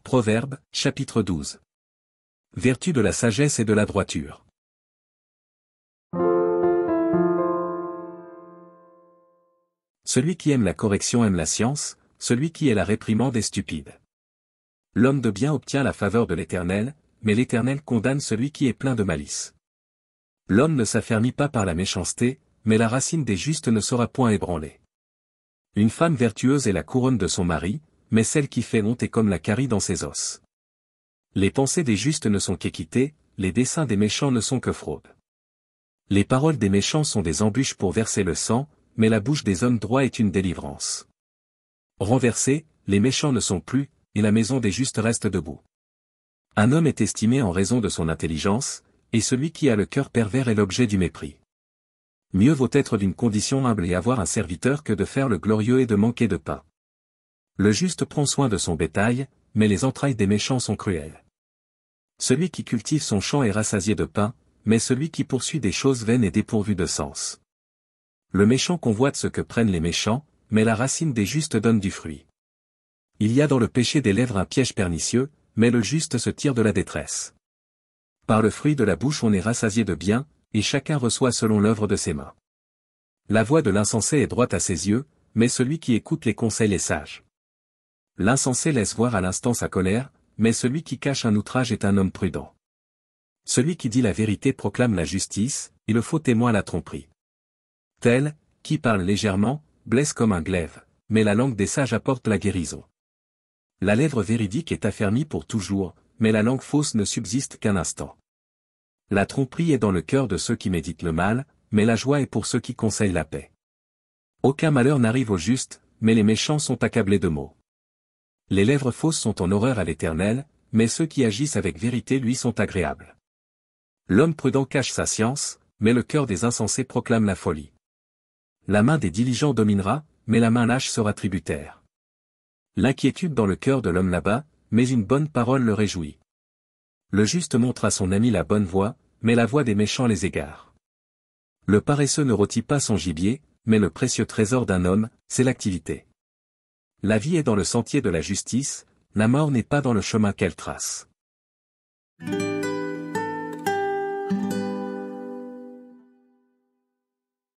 Proverbes, chapitre 12. Vertu de la sagesse et de la droiture. Celui qui aime la correction aime la science, celui qui est la réprimande est stupide. L'homme de bien obtient la faveur de l'Éternel, mais l'Éternel condamne celui qui est plein de malice. L'homme ne s'affermit pas par la méchanceté, mais la racine des justes ne sera point ébranlée. Une femme vertueuse est la couronne de son mari, mais celle qui fait honte est comme la carie dans ses os. Les pensées des justes ne sont qu'équité, les desseins des méchants ne sont que fraude. Les paroles des méchants sont des embûches pour verser le sang, mais la bouche des hommes droits est une délivrance. Renversés, les méchants ne sont plus, et la maison des justes reste debout. Un homme est estimé en raison de son intelligence, et celui qui a le cœur pervers est l'objet du mépris. Mieux vaut être d'une condition humble et avoir un serviteur que de faire le glorieux et de manquer de pain. Le juste prend soin de son bétail, mais les entrailles des méchants sont cruelles. Celui qui cultive son champ est rassasié de pain, mais celui qui poursuit des choses vaines est dépourvu de sens. Le méchant convoite ce que prennent les méchants, mais la racine des justes donne du fruit. Il y a dans le péché des lèvres un piège pernicieux, mais le juste se tire de la détresse. Par le fruit de la bouche on est rassasié de bien, et chacun reçoit selon l'œuvre de ses mains. La voix de l'insensé est droite à ses yeux, mais celui qui écoute les conseils est sage. L'insensé laisse voir à l'instant sa colère, mais celui qui cache un outrage est un homme prudent. Celui qui dit la vérité proclame la justice, et le faux témoin la tromperie. Tel, qui parle légèrement, blesse comme un glaive, mais la langue des sages apporte la guérison. La lèvre véridique est affermie pour toujours, mais la langue fausse ne subsiste qu'un instant. La tromperie est dans le cœur de ceux qui méditent le mal, mais la joie est pour ceux qui conseillent la paix. Aucun malheur n'arrive aux justes, mais les méchants sont accablés de maux. Les lèvres fausses sont en horreur à l'Éternel, mais ceux qui agissent avec vérité lui sont agréables. L'homme prudent cache sa science, mais le cœur des insensés proclame la folie. La main des diligents dominera, mais la main lâche sera tributaire. L'inquiétude dans le cœur de l'homme là-bas, mais une bonne parole le réjouit. Le juste montre à son ami la bonne voie, mais la voie des méchants les égare. Le paresseux ne rôtit pas son gibier, mais le précieux trésor d'un homme, c'est l'activité. La vie est dans le sentier de la justice, la mort n'est pas dans le chemin qu'elle trace.